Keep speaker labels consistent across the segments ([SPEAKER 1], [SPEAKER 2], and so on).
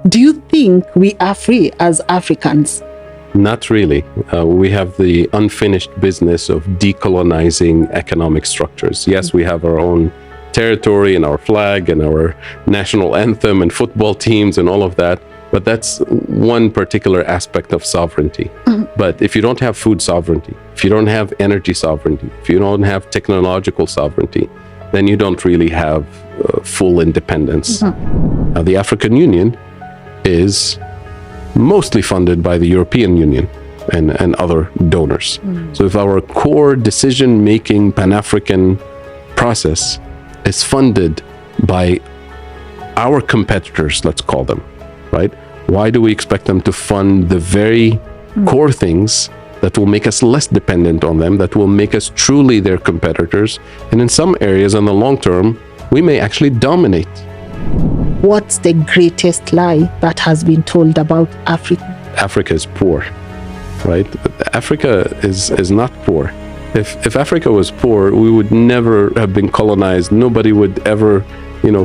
[SPEAKER 1] Do you think we are free as Africans?
[SPEAKER 2] Not really. We have the unfinished business of decolonizing economic structures. Yes, we have our own territory and our flag and our national anthem and football teams and all of that, but that's one particular aspect of sovereignty. But if you don't have food sovereignty, if you don't have energy sovereignty, if you don't have technological sovereignty, then you don't really have full independence. Now, the African Union is mostly funded by the European Union and other donors. So if our core decision-making Pan-African process is funded by our competitors, let's call them, right? Why do we expect them to fund the very core things that will make us less dependent on them, that will make us truly their competitors? And in some areas, in the long term, we may actually dominate.
[SPEAKER 1] What's the greatest lie that has been told about Africa?
[SPEAKER 2] Africa is poor, right? Africa is not poor. If Africa was poor, we would never have been colonized. Nobody would ever,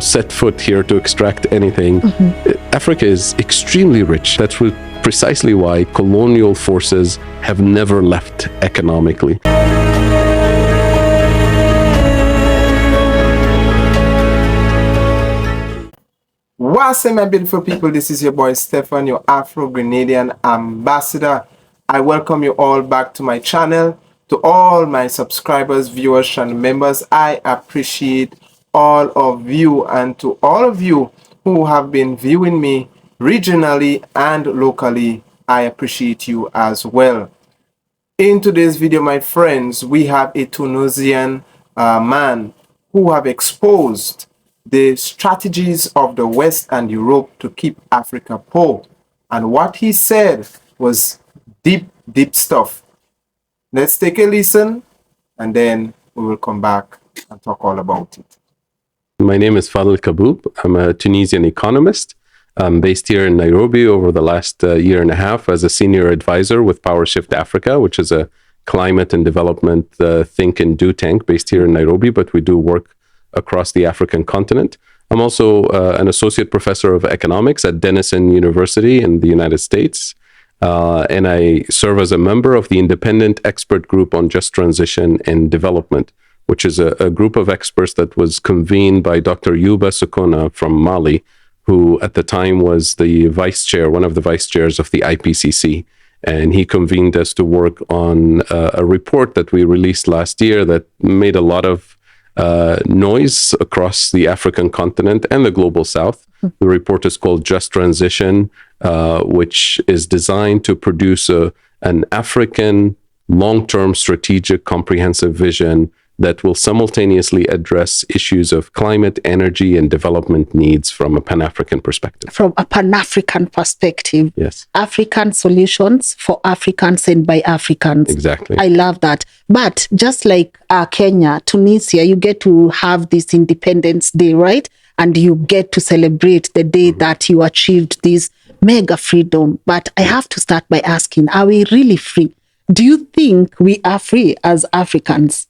[SPEAKER 2] set foot here to extract anything. Africa is extremely rich. That's precisely why colonial forces have never left economically.
[SPEAKER 3] What's up, my beautiful people? This is your boy Stefan, your Afro-Grenadian ambassador. I welcome you all back to my channel. To all my subscribers, viewers, and members, I appreciate all of you, and to all of you who have been viewing me regionally and locally, I appreciate you as well. In today's video, my friends, we have a Tunisian man who have exposed the strategies of the West and Europe to keep Africa poor. And what he said was deep stuff. Let's take a listen, and then we will come back and talk all about it.
[SPEAKER 2] My name is Fadel Kaboub. I'm a Tunisian economist. I'm based here in Nairobi over the last year and a half as a senior advisor with PowerShift Africa, which is a climate and development think and do tank based here in Nairobi, but we do work across the African continent. I'm also an associate professor of economics at Denison University in the United States. And I serve as a member of the Independent Expert Group on Just Transition and Development, which is a group of experts that was convened by Dr. Yuba Sukona from Mali, who at the time was the vice chair, one of the vice chairs of the IPCC. And he convened us to work on a report that we released last year that made a lot of noise across the African continent and the global south. The report is called Just Transition, which is designed to produce an African long-term strategic comprehensive vision that will simultaneously address issues of climate, energy, and development needs from a Pan-African perspective.
[SPEAKER 1] From a Pan-African perspective.
[SPEAKER 2] Yes.
[SPEAKER 1] African solutions for Africans and by Africans.
[SPEAKER 2] Exactly.
[SPEAKER 1] I love that. But just like Kenya, Tunisia, you get to have this Independence Day, right? And you get to celebrate the day that you achieved this mega freedom. But I have to start by asking, are we really free? Do you think we are free as Africans?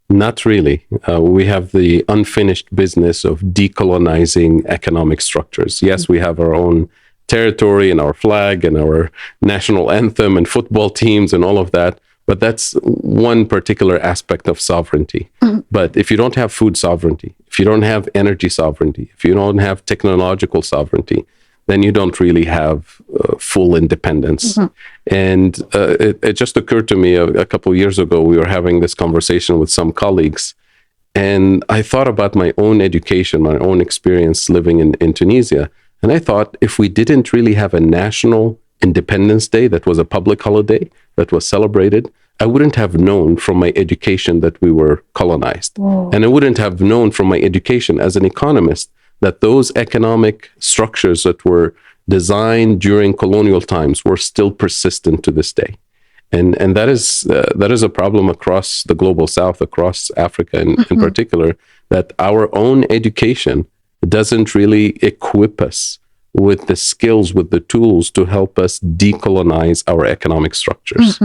[SPEAKER 2] Not really. We have the unfinished business of decolonizing economic structures. Yes, we have our own territory and our flag and our national anthem and football teams and all of that, but that's one particular aspect of sovereignty. But if you don't have food sovereignty, if you don't have energy sovereignty, if you don't have technological sovereignty, then you don't really have full independence. And it just occurred to me a couple of years ago, we were having this conversation with some colleagues, and I thought about my own education, my own experience living in Tunisia. And I thought, if we didn't really have a national Independence Day that was a public holiday, that was celebrated, I wouldn't have known from my education that we were colonized.
[SPEAKER 1] Whoa.
[SPEAKER 2] And I wouldn't have known from my education as an economist that those economic structures that were designed during colonial times were still persistent to this day. And that is a problem across the global south, across Africa in particular, that our own education doesn't really equip us with the skills, with the tools to help us decolonize our economic structures.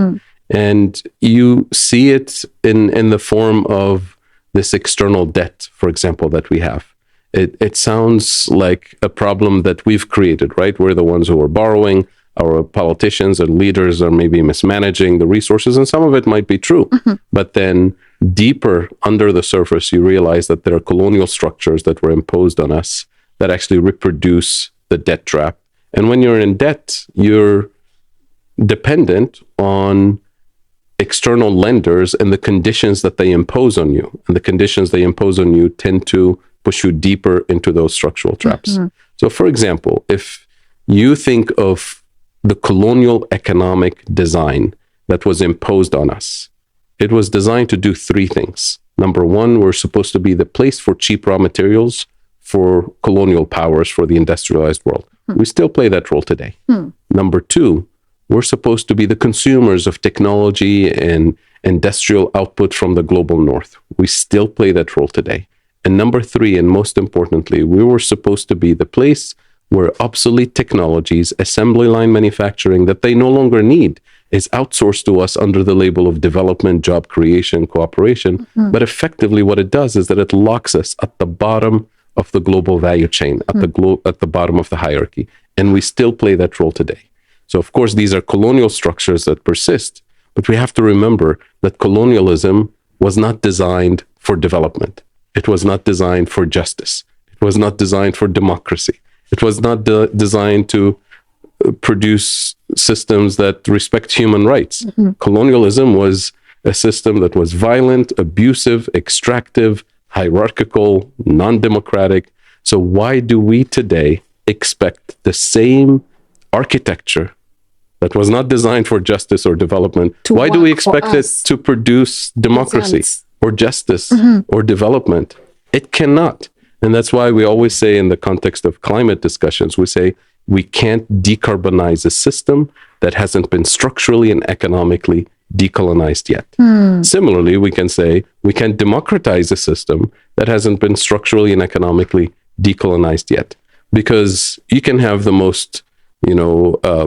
[SPEAKER 2] And you see it in the form of this external debt, for example, that we have. it sounds like a problem that we've created, right? We're the ones who are borrowing. Our politicians and leaders are maybe mismanaging the resources, and some of it might be true. But then deeper under the surface, you realize that there are colonial structures that were imposed on us that actually reproduce the debt trap. And when you're in debt, you're dependent on external lenders and the conditions that they impose on you. And the conditions they impose on you tend to push you deeper into those structural traps. So, for example, if you think of the colonial economic design that was imposed on us, it was designed to do three things. Number one, we're supposed to be the place for cheap raw materials for colonial powers for the industrialized world. We still play that role today. Number two, we're supposed to be the consumers of technology and industrial output from the global north. We still play that role today. And number three, and most importantly, we were supposed to be the place where obsolete technologies, assembly line manufacturing that they no longer need, is outsourced to us under the label of development, job creation, cooperation. But effectively what it does is that it locks us at the bottom of the global value chain, at the bottom of the hierarchy. And we still play that role today. So of course, these are colonial structures that persist, but we have to remember that colonialism was not designed for development. It was not designed for justice. It was not designed for democracy. It was not designed to produce systems that respect human rights. Colonialism was a system that was violent, abusive, extractive, hierarchical, non-democratic. So why do we today expect the same architecture that was not designed for justice or development? Why do we expect it to produce democracy or justice or development? It cannot. And that's why we always say in the context of climate discussions, we say we can't decarbonize a system that hasn't been structurally and economically decolonized yet. Similarly, we can say we can't democratize a system that hasn't been structurally and economically decolonized yet. Because you can have the most,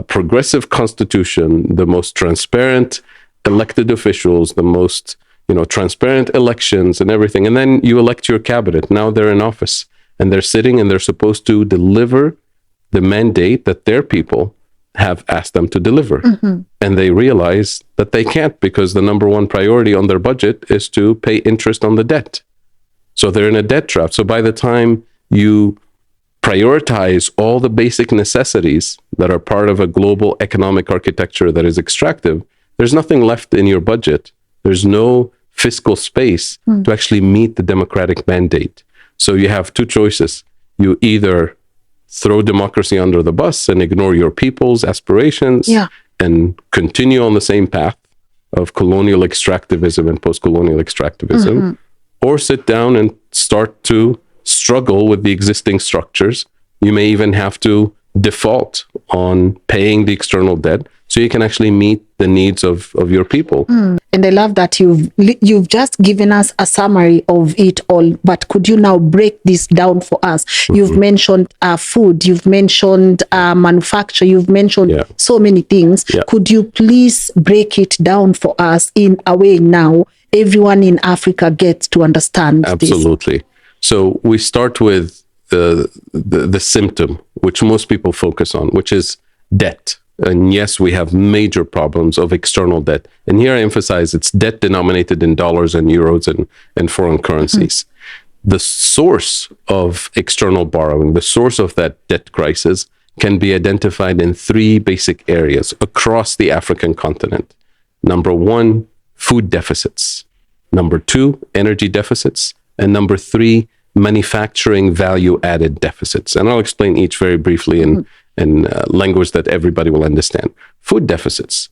[SPEAKER 2] progressive constitution, the most transparent elected officials, the most transparent elections and everything. And then you elect your cabinet. Now they're in office and they're sitting and they're supposed to deliver the mandate that their people have asked them to deliver. And they realize that they can't because the number one priority on their budget is to pay interest on the debt. So they're in a debt trap. So by the time you prioritize all the basic necessities that are part of a global economic architecture that is extractive, there's nothing left in your budget. There's no fiscal space to actually meet the democratic mandate. So you have two choices. You either throw democracy under the bus and ignore your people's aspirations and continue on the same path of colonial extractivism and post-colonial extractivism, or sit down and start to struggle with the existing structures. You may even have to default on paying the external debt so you can actually meet the needs of your people.
[SPEAKER 1] And I love that you've just given us a summary of it all, but could you now break this down for us? You've mentioned food, you've mentioned manufacture, you've mentioned so many things. Could you please break it down for us in a way now everyone in Africa gets to understand this?
[SPEAKER 2] Absolutely. So we start with the symptom, which most people focus on, which is debt. And yes, we have major problems of external debt. And here I emphasize it's debt denominated in dollars and euros and foreign currencies. The source of external borrowing, the source of that debt crisis can be identified in three basic areas across the African continent. Number one, food deficits. Number two, energy deficits. And number three, manufacturing value-added deficits. And I'll explain each very briefly in language that everybody will understand. Food deficits.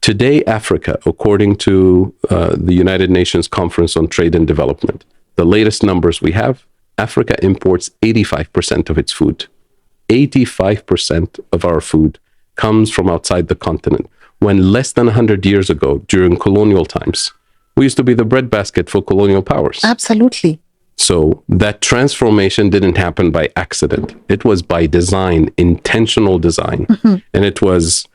[SPEAKER 2] Today, Africa, according to the United Nations Conference on Trade and Development, the latest numbers we have, Africa imports 85% of its food. 85% of our food comes from outside the continent, when less than 100 years ago, during colonial times, we used to be the breadbasket for colonial powers.
[SPEAKER 1] Absolutely.
[SPEAKER 2] So that transformation didn't happen by accident. It was by design, intentional design. And it was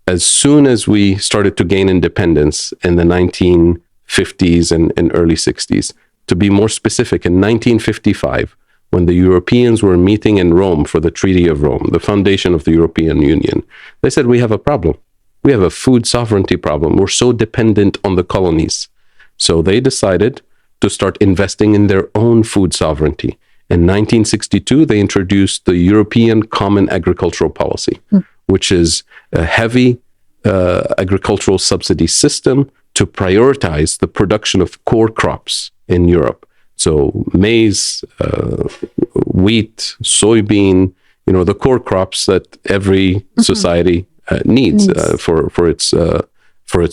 [SPEAKER 2] as soon as we started to gain independence in the 1950s and early 60s. To be more specific, in 1955, when the Europeans were meeting in Rome for the Treaty of Rome, the foundation of the European Union, they said, we have a problem. We have a food sovereignty problem. We're so dependent on the colonies. So they decided to start investing in their own food sovereignty. In 1962, they introduced the European Common Agricultural Policy, which is a heavy agricultural subsidy system to prioritize the production of core crops in Europe. So maize, wheat, soybean, the core crops that every society needs for its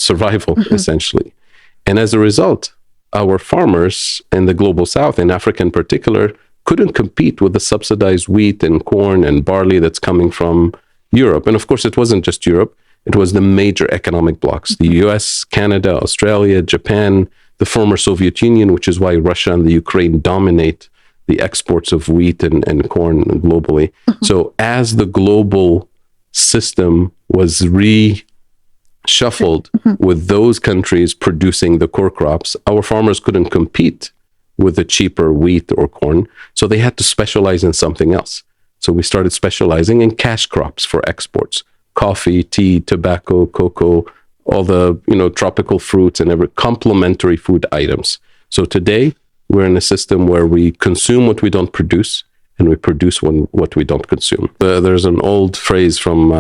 [SPEAKER 2] survival, essentially. And as a result, our farmers in the global south, in Africa in particular, couldn't compete with the subsidized wheat and corn and barley that's coming from Europe. And of course, it wasn't just Europe. It was the major economic blocs, the US, Canada, Australia, Japan, the former Soviet Union, which is why Russia and the Ukraine dominate the exports of wheat and corn globally. So as the global system was reshuffled with those countries producing the core crops, our farmers couldn't compete with the cheaper wheat or corn. So they had to specialize in something else. So we started specializing in cash crops for exports: coffee, tea, tobacco, cocoa, all the tropical fruits and every complementary food items. So today we're in a system where we consume what we don't produce and we produce what we don't consume. There's an old phrase from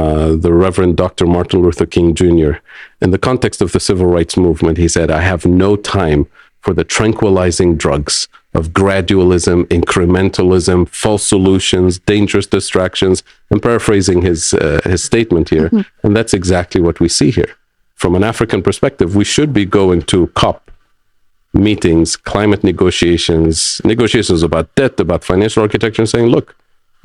[SPEAKER 2] the Reverend Dr. Martin Luther King Jr. In the context of the civil rights movement, he said, "I have no time for the tranquilizing drugs of gradualism, incrementalism, false solutions, dangerous distractions." I'm paraphrasing his statement here. And that's exactly what we see here. From an African perspective, we should be going to COP meetings, climate negotiations about debt, about financial architecture, and saying, look,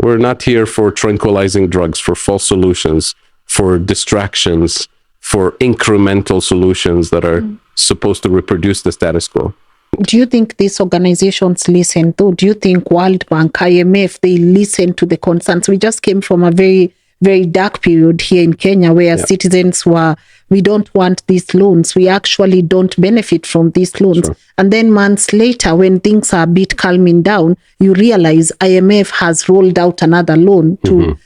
[SPEAKER 2] we're not here for tranquilizing drugs, for false solutions, for distractions, for incremental solutions that are supposed to reproduce the status quo.
[SPEAKER 1] Do you think these organizations listen though? Do you think World Bank, IMF, they listen to the concerns? We just came from a very, very dark period here in Kenya where citizens were, we don't want these loans. We actually don't benefit from these loans.
[SPEAKER 2] Sure.
[SPEAKER 1] And then months later, when things are a bit calming down, you realize IMF has rolled out another loan to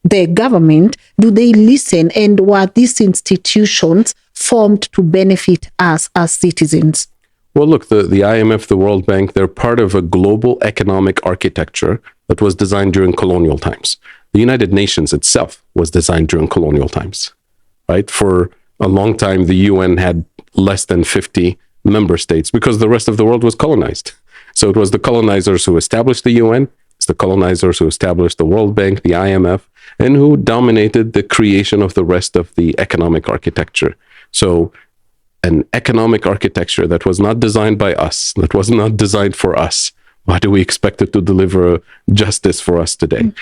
[SPEAKER 1] the government. Do they listen? And were these institutions formed to benefit us as citizens?
[SPEAKER 2] Well, look, the IMF, the World Bank, they're part of a global economic architecture that was designed during colonial times. The United Nations itself was designed during colonial times, right? For a long time, the UN had less than 50 member states because the rest of the world was colonized. So it was the colonizers who established the UN, it's the colonizers who established the World Bank, the IMF, and who dominated the creation of the rest of the economic architecture. So an economic architecture that was not designed by us, that was not designed for us, why do we expect it to deliver justice for us today?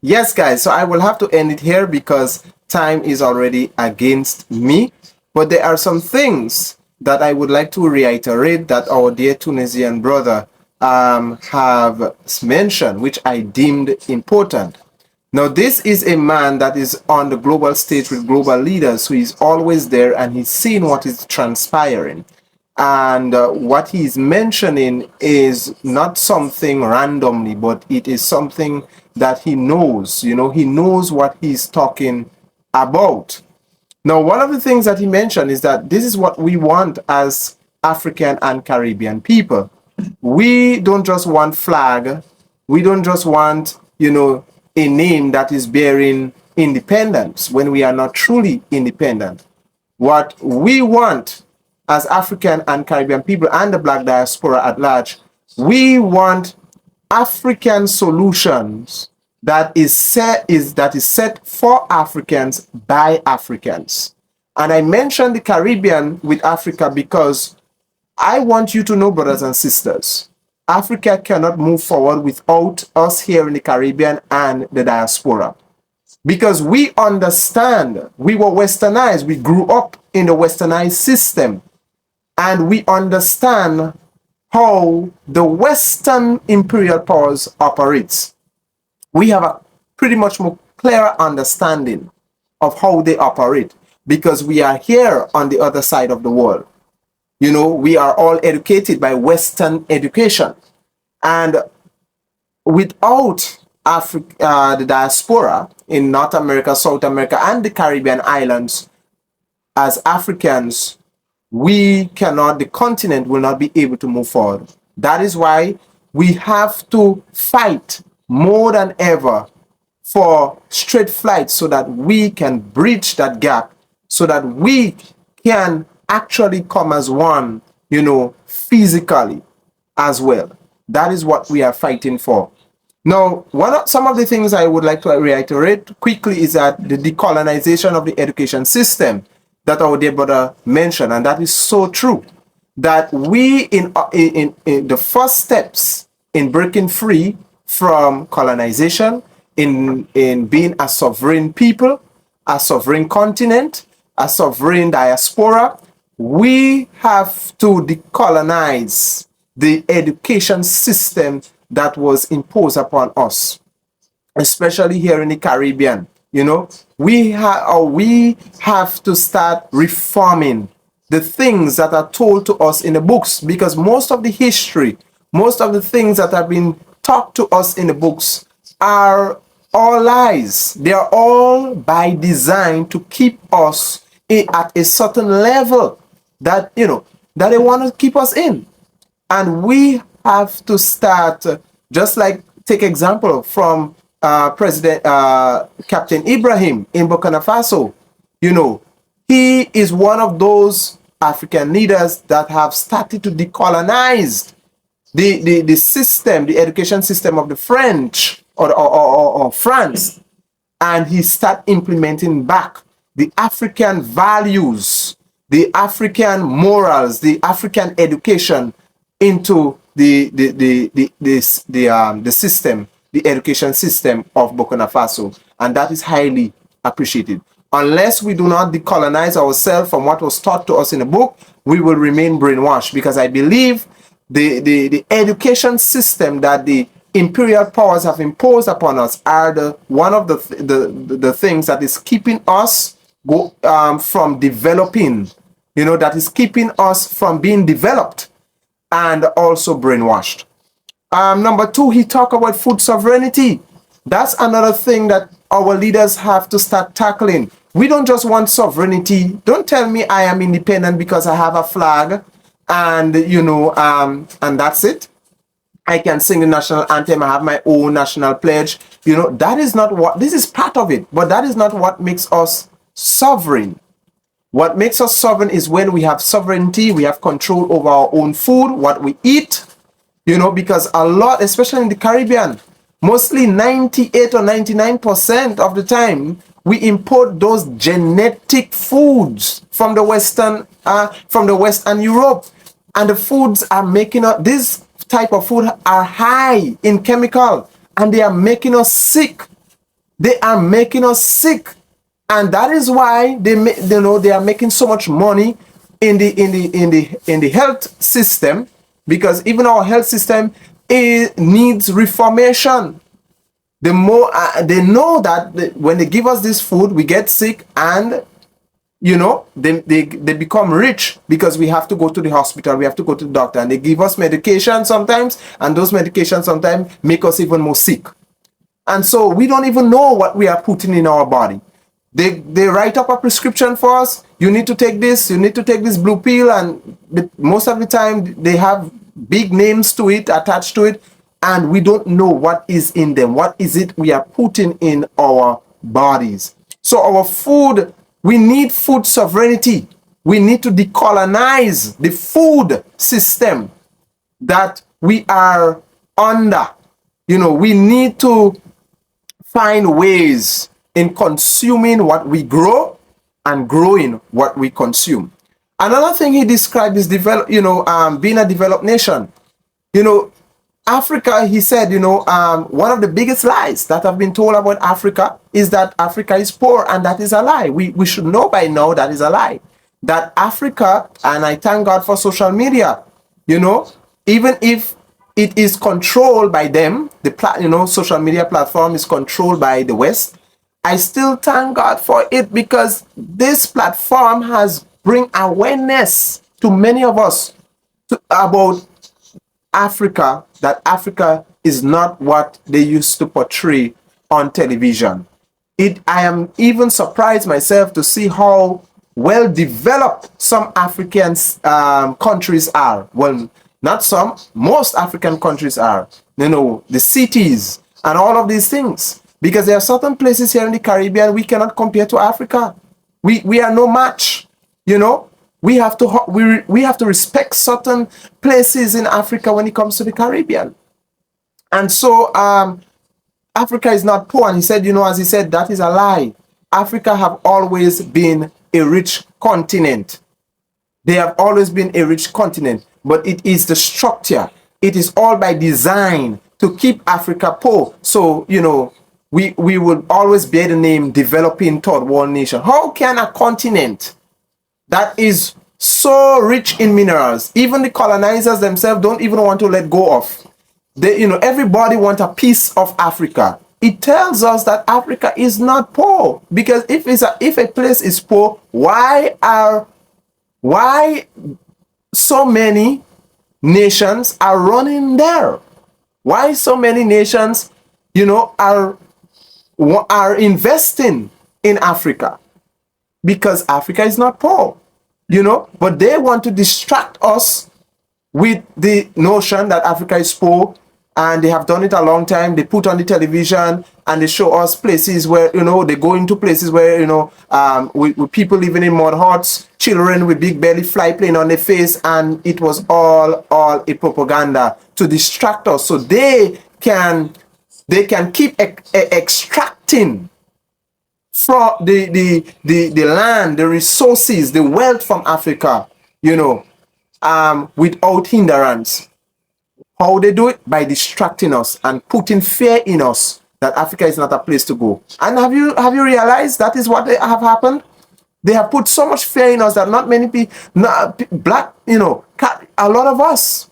[SPEAKER 3] Yes, guys, so I will have to end it here because time is already against me. But there are some things that I would like to reiterate that our dear Tunisian brother have mentioned, which I deemed important. Now, this is a man that is on the global stage with global leaders who is always there and he's seeing what is transpiring. And what he's mentioning is not something randomly, but it is something that he knows. He knows what he's talking about. Now, one of the things that he mentioned is that this is what we want as African and Caribbean people. We don't just want flag. We don't just want, a name that is bearing independence when we are not truly independent. What we want as African and Caribbean people and the Black diaspora at large, we want African solutions that is set for Africans by Africans. And I mentioned the Caribbean with Africa because I want you to know, brothers and sisters, Africa cannot move forward without us here in the Caribbean and the diaspora. Because we understand, we were westernized, we grew up in the westernized system, and we understand how the Western imperial powers operates. We have a pretty much more clearer understanding of how they operate because we are here on the other side of the world. We are all educated by Western education. And without Africa, the diaspora in North America, South America, and the Caribbean islands, as Africans, the continent will not be able to move forward. That is why we have to fight more than ever for straight flights so that we can bridge that gap, so that we can actually come as one, physically as well. That is what we are fighting for. Now, some of the things I would like to reiterate quickly is that the decolonization of the education system that our dear brother mentioned, and that is so true, that we in the first steps in breaking free from colonization, in being a sovereign people, a sovereign continent, a sovereign diaspora, we have to decolonize the education system that was imposed upon us, especially here in the Caribbean. We have to start reforming the things that are told to us in the books, because most of the history, most of the things that have been taught to us in the books are all lies. They are all by design to keep us at a certain level that that they want to keep us in. And we have to start, just like, take example from President Captain Ibrahim in Burkina Faso. He is one of those African leaders that have started to decolonize the system, the education system of the French or France, and he start implementing back the African values, the African morals, the African education into the system, the education system of Burkina Faso, and that is highly appreciated. Unless we do not decolonize ourselves from what was taught to us in the book, we will remain brainwashed, because I believe the education system that the imperial powers have imposed upon us are one of the things that is keeping us from developing, that is keeping us from being developed and also brainwashed. Number two, he talked about food sovereignty. That's another thing that our leaders have to start tackling. We don't just want sovereignty. Don't tell me I am independent because I have a flag and and that's it. I can sing the national anthem. I have my own national pledge. That is not what, this is part of it, but that is not what makes us sovereign. What makes us sovereign is when we have sovereignty, we have control over our own food, what we eat, because a lot, especially in the Caribbean, mostly 98 or 99% of the time, we import those genetic foods from the West and Europe. And the foods are making us, this type of food are high in chemical, and they are making us sick. They are making us sick. And that is why they are making so much money in the health system, because even our health system needs reformation. The more they know that when they give us this food, we get sick, and they become rich because we have to go to the hospital, we have to go to the doctor, and they give us medication sometimes, and those medications sometimes make us even more sick. And so we don't even know what we are putting in our body. They write up a prescription for us. You need to take this, you need to take this blue pill, and most of the time they have big names to it, attached to it, and we don't know what is in them. What is it we are putting in our bodies? So our food, we need food sovereignty. We need to decolonize the food system that we are under. We need to find ways in consuming what we grow and growing what we consume. Another thing he described is being a developed nation. Africa, he said, one of the biggest lies that have been told about Africa is that Africa is poor, and that is a lie. We should know by now that is a lie. That Africa, and I thank God for social media, even if it is controlled by them, social media platform is controlled by the West, I still thank God for it, because this platform has bring awareness to many of us about Africa, that Africa is not what they used to portray on television. I am even surprised myself to see how well developed some African countries are. Well, not some, most African countries are. You know, the cities and all of these things. Because there are certain places here in the Caribbean we cannot compare to Africa. We are no match. You know, we have to respect certain places in Africa when it comes to the Caribbean. And so Africa is not poor. And he said, you know, as he said, that is a lie. Africa have always been a rich continent. They have always been a rich continent, but it is the structure. It is all by design to keep Africa poor. So, you know, we would always bear the name developing third world nation. How can a continent that is so rich in minerals, even the colonizers themselves don't even want to let go of? They, you know, everybody wants a piece of Africa. It tells us that Africa is not poor, because if a place is poor, why so many nations are running there? Why so many nations, you know, are investing in Africa? Because Africa is not poor, you know, but they want to distract us with the notion that Africa is poor. And they have done it a long time. They put on the television and they show us places where, you know, they go into places where, you know, with people living in mud huts, children with big belly fly plane on their face, and it was all a propaganda to distract us, so they can keep extracting from the land, the resources, the wealth from Africa, you know, without hindrance. How they do it? By distracting us and putting fear in us that Africa is not a place to go. And have you realized that is what have happened? They have put so much fear in us that not many people, black, you know, a lot of us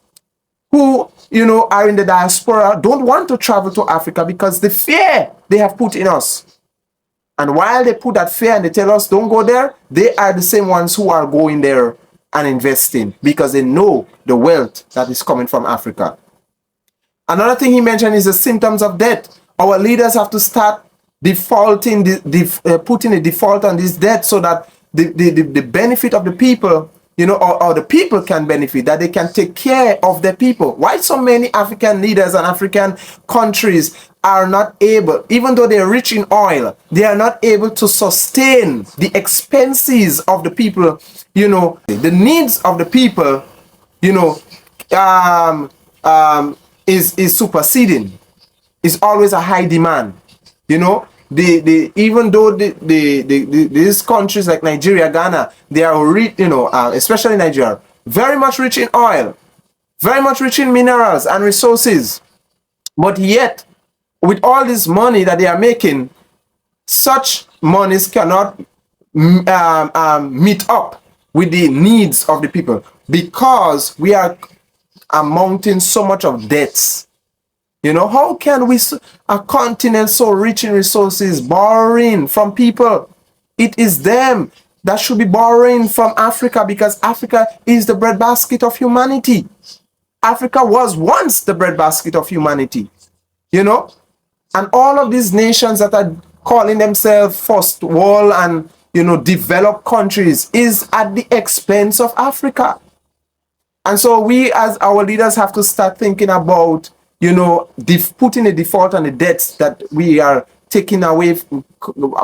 [SPEAKER 3] who, you know, are in the diaspora don't want to travel to Africa because the fear they have put in us. And while they put that fear and they tell us don't go there, they are the same ones who are going there and investing because they know the wealth that is coming from Africa. Another thing he mentioned is the symptoms of debt. Our leaders have to start defaulting, putting a default on this debt so that the benefit of the people, you know, or the people can benefit, that they can take care of their people. Why so many African leaders and African countries are not able, even though they're rich in oil, they are not able to sustain the expenses of the people, you know, the needs of the people, you know, is superseding. It's always a high demand, you know. Even though these countries like Nigeria, Ghana, they are you know, especially Nigeria, very much rich in oil, very much rich in minerals and resources, but yet with all this money that they are making, such monies cannot meet up with the needs of the people, because we are amounting so much of debts. You know, how can we, a continent so rich in resources, borrowing from people? It is them that should be borrowing from Africa, because Africa is the breadbasket of humanity. Africa was once the breadbasket of humanity, you know? And all of these nations that are calling themselves first world and, you know, developed countries is at the expense of Africa. And so we as our leaders have to start thinking about, you know, putting a default on the debts that we are taking away,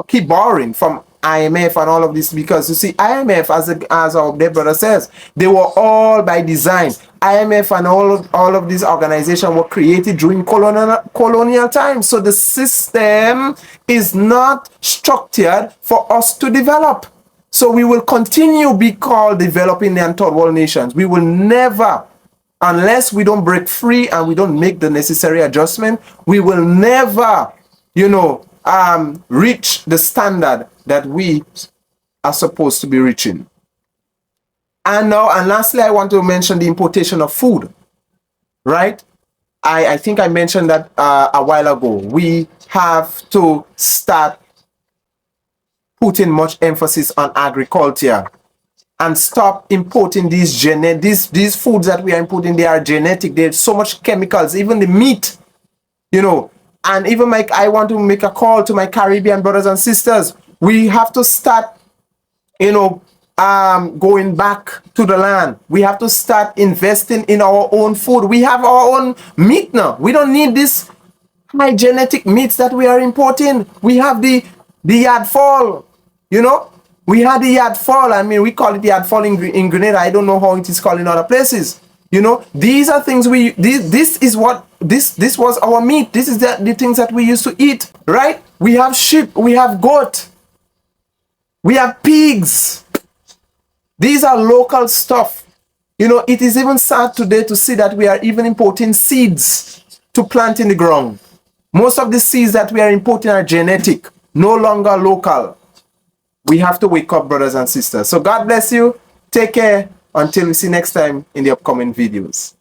[SPEAKER 3] keep borrowing from IMF and all of this, because you see, IMF, as our dear brother says, they were all by design. IMF and all of these organizations were created during colonial times. So the system is not structured for us to develop. So we will continue be called developing and third world nations. We will never, unless we don't break free and we don't make the necessary adjustment, we will never, you know, reach the standard that we are supposed to be reaching. And now, and lastly, I want to mention the importation of food, right? I think I mentioned that a while ago. We have to start putting much emphasis on agriculture and stop importing these foods that we are importing. They are genetic. There's so much chemicals. Even the meat you know. And even I want to make a call to my Caribbean brothers and sisters. We have to start, you know, going back to the land. We have to start investing in our own food. We have our own meat now. We don't need this high genetic meats that we are importing. We have the yard fall, you know. We had the yard fall. I mean, we call it yard fall in Grenada. I don't know how it is called in other places. You know, these are things this is what this was our meat. This is the things that we used to eat, right? We have sheep, we have goat, we have pigs. These are local stuff. You know, it is even sad today to see that we are even importing seeds to plant in the ground. Most of the seeds that we are importing are genetic, no longer local. We have to wake up, brothers and sisters. So God bless you. Take care. Until we see next time in the upcoming videos.